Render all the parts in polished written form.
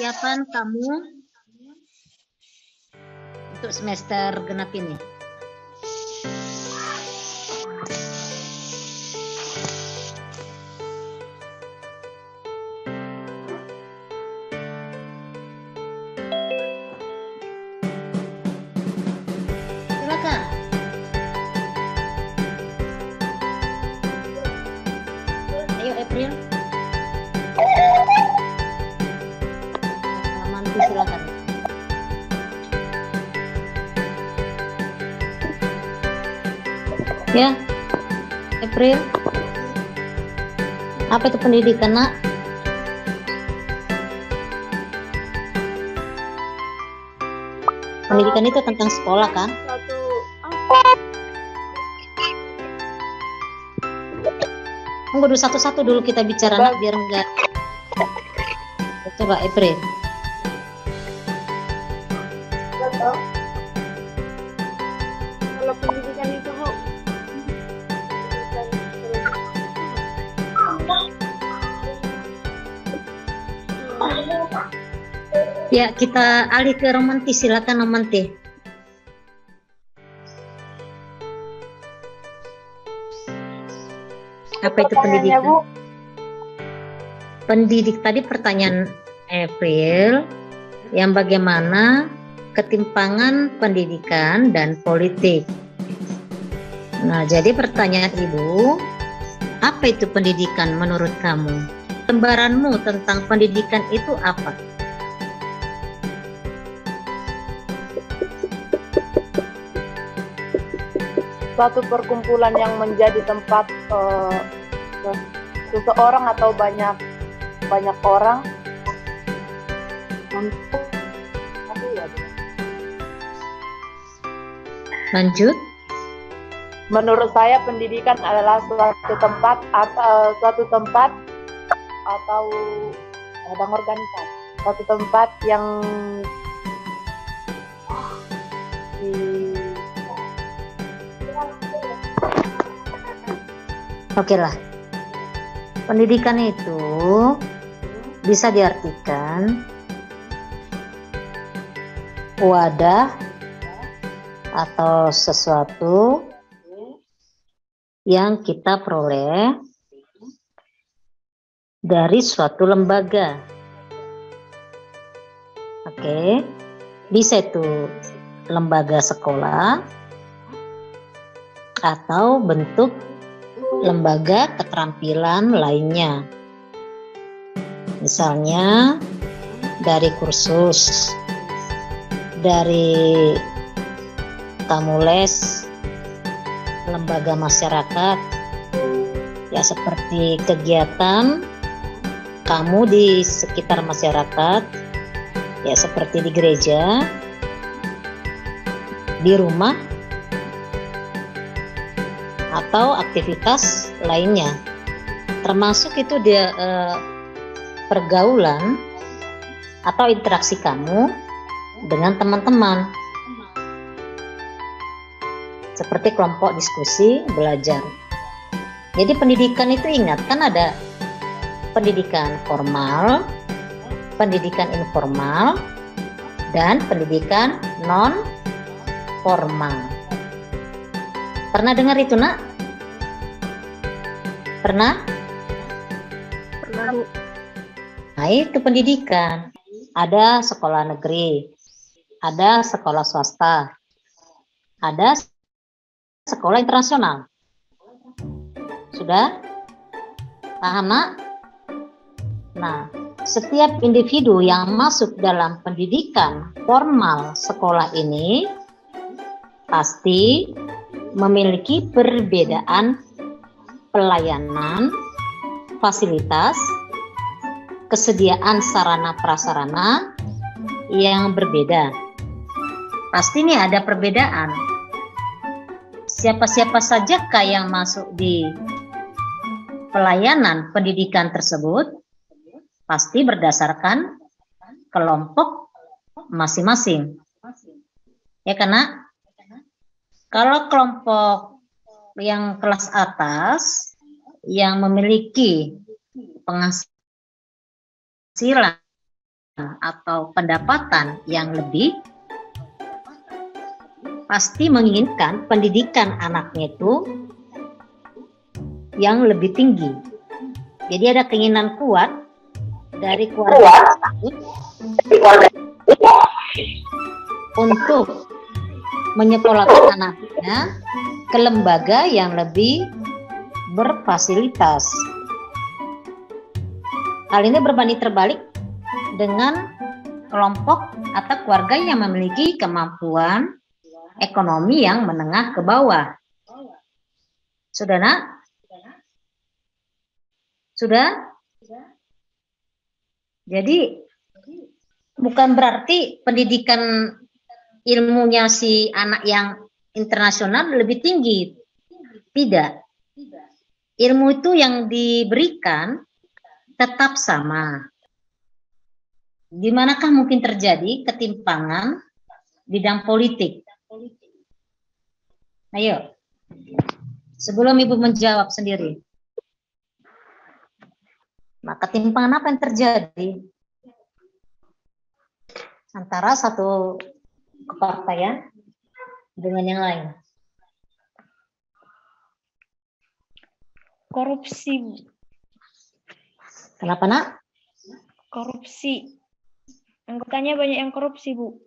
persiapan kamu untuk semester genap ini? Silakan. Ayo April. Mantu silakan. Ya, April. Apa itu pendidikan, Nak? Pendidikan itu tentang sekolah, kan? Tunggu dulu satu-satu dulu kita bicara, Nak, biar enggak. Coba April. Kalau pendidikan itu, Bu, Ya, kita alih ke romantis. Silakan romantis. Apa itu pendidikan? Bu? Pendidik tadi pertanyaan April yang bagaimana ketimpangan pendidikan dan politik. Nah, jadi pertanyaan Ibu, apa itu pendidikan menurut kamu? Gambaranmu tentang pendidikan itu apa? Suatu perkumpulan yang menjadi tempat seseorang atau banyak orang untuk Lanjut. menurut saya pendidikan adalah suatu tempat atau bidang organisasi, suatu tempat yang Oke lah. Pendidikan itu bisa diartikan wadah atau sesuatu yang kita peroleh dari suatu lembaga. Oke, bisa itu lembaga sekolah atau bentuk lembaga keterampilan lainnya. Misalnya dari kursus, dari kamu les, lembaga masyarakat, ya seperti kegiatan kamu di sekitar masyarakat, ya seperti di gereja, di rumah, atau aktivitas lainnya, termasuk itu dia pergaulan atau interaksi kamu dengan teman-teman, seperti kelompok diskusi belajar. Jadi pendidikan itu ingat, kan ada pendidikan formal, pendidikan informal, dan pendidikan non formal. Pernah dengar itu, Nak? Pernah? pernah, Bu. Nah, itu pendidikan. Ada sekolah negeri, ada sekolah swasta, ada sekolah internasional. Sudah? Paham, Nak? Nah, setiap individu yang masuk dalam pendidikan formal sekolah ini pasti memiliki perbedaan pelayanan, fasilitas, kesediaan sarana prasarana yang berbeda. Pasti nih ada perbedaan. Siapa-siapa sajakah yang masuk di pelayanan pendidikan tersebut pasti berdasarkan kelompok masing-masing. Ya, karena kalau kelompok yang kelas atas yang memiliki penghasilan atau pendapatan yang lebih, pasti menginginkan pendidikan anaknya itu yang lebih tinggi. Jadi ada keinginan kuat dari keluarga tersebut untuk menyekolahkan anaknya ke lembaga yang lebih berfasilitas. Hal ini berbanding terbalik dengan kelompok atau keluarga yang memiliki kemampuan ekonomi yang menengah ke bawah. Sudah, Nak? Sudah? Jadi bukan berarti pendidikan ilmunya si anak yang internasional lebih tinggi. Tidak. Ilmu itu yang diberikan tetap sama. Di manakah mungkin terjadi ketimpangan bidang politik? Ayo. Sebelum Ibu menjawab sendiri. Nah, ketimpangan apa yang terjadi antara satu kepartaian dengan yang lain? Korupsi. Kenapa, Nak? Korupsi. Anggotanya banyak yang korupsi, Bu.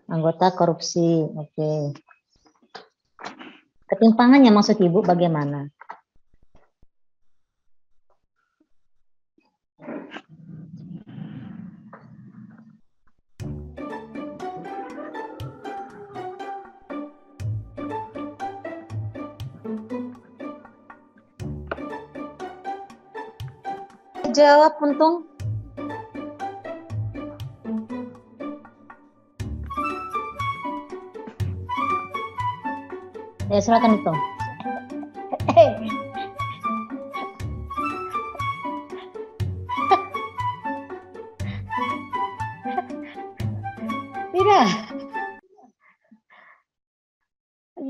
Anggota korupsi, oke. Ketimpangannya maksud Ibu bagaimana? Jawab, Untung. Ya, silakan itu. Tidak.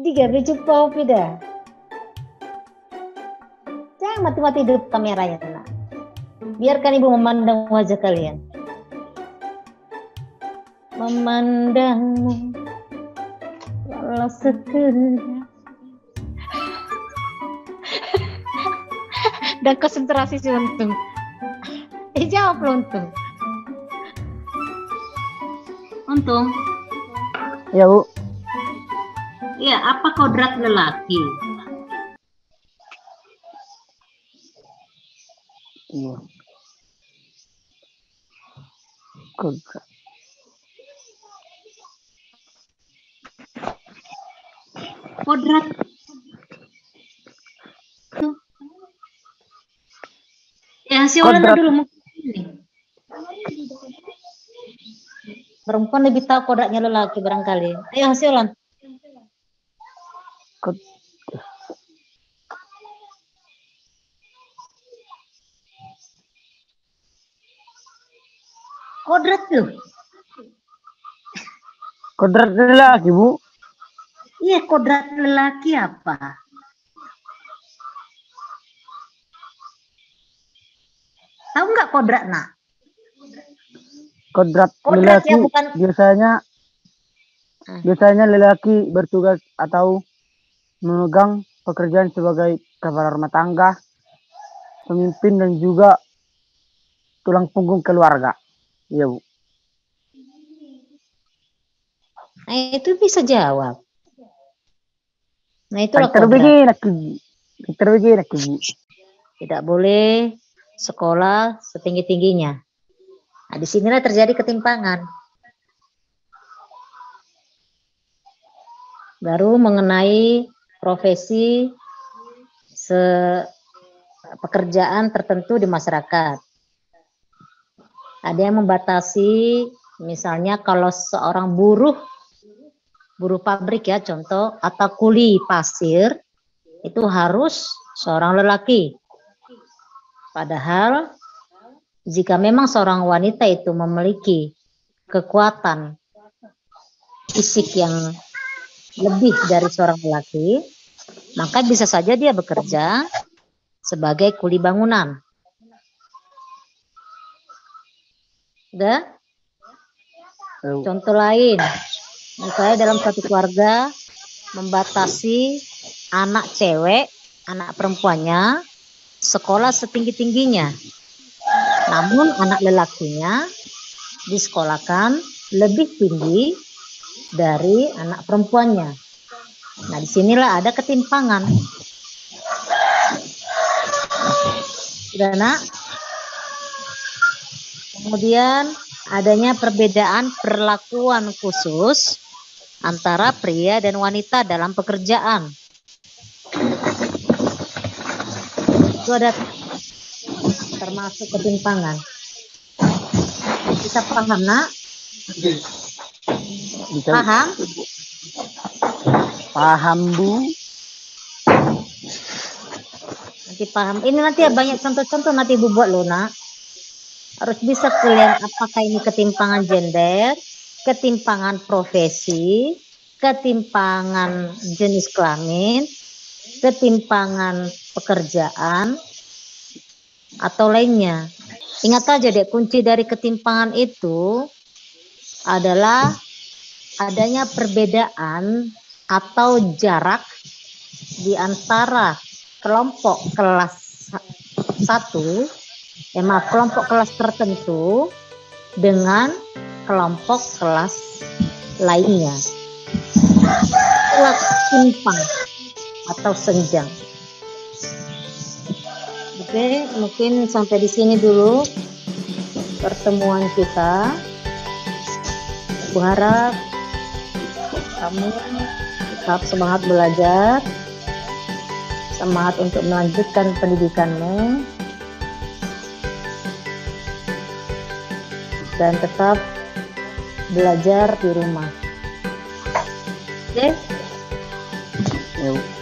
Tiga biji pau tidak. Jangan mati-mati hidup kameranya, Nak. Biarkan Ibu memandang wajah kalian. Memandangmu walau sekedar. Dan konsentrasi si Untung. Jawab lo, Untung. Untung. Ya, Bu. Iya, apa kodrat lelaki? Iya. Kodrat. Kodrat tuh. Ya, si Olan Kodrat. dulu mungkin ini. Perempuan lebih tahu kodratnya lelaki barangkali. Ayo, Hasiolan. Kodrat loh. Kodrat lelaki, Bu. Iya, kodrat lelaki apa? Tahu nggak kodrat, Nak? Kodrat Kodrat lelaki yang bukan biasanya lelaki bertugas atau memegang pekerjaan sebagai kepala rumah tangga, pemimpin dan juga tulang punggung keluarga. Iya, Bu. Nah, itu bisa jawab. Nah, itulah Terbegini kodrat. nak Bu. Tidak boleh sekolah setinggi-tingginya. Nah, disinilah terjadi ketimpangan. Baru mengenai profesi pekerjaan tertentu di masyarakat. Ada yang membatasi, misalnya kalau seorang buruh pabrik ya contoh, atau kuli pasir, itu harus seorang lelaki. Padahal jika memang seorang wanita itu memiliki kekuatan fisik yang lebih dari seorang lelaki, maka bisa saja dia bekerja sebagai kuli bangunan. Udah? Eu. Contoh lain, misalnya dalam satu keluarga membatasi anak cewek, anak perempuannya sekolah setinggi-tingginya. Namun anak lelakinya disekolahkan lebih tinggi dari anak perempuannya. Nah, disinilah ada ketimpangan. Sudah, Nak? Kemudian adanya perbedaan perlakuan khusus antara pria dan wanita dalam pekerjaan. Itu ada termasuk ketimpangan. Bisa paham, Nak? Bisa. Paham? Paham, Bu. Nanti paham. Ini nanti banyak contoh-contoh nanti Ibu buat loh, Nak. Harus bisa kalian apakah ini ketimpangan gender, ketimpangan profesi, ketimpangan jenis kelamin, ketimpangan pekerjaan, atau lainnya. Ingat aja deh, kunci dari ketimpangan itu adalah adanya perbedaan atau jarak di antara kelompok kelas 1, kelompok kelas tertentu dengan kelompok kelas lainnya. Itulah timpang atau senjang. Oke, mungkin sampai di sini dulu pertemuan kita. Aku harap kamu tetap semangat belajar, semangat untuk melanjutkan pendidikanmu, dan tetap belajar di rumah. Oke? Eu.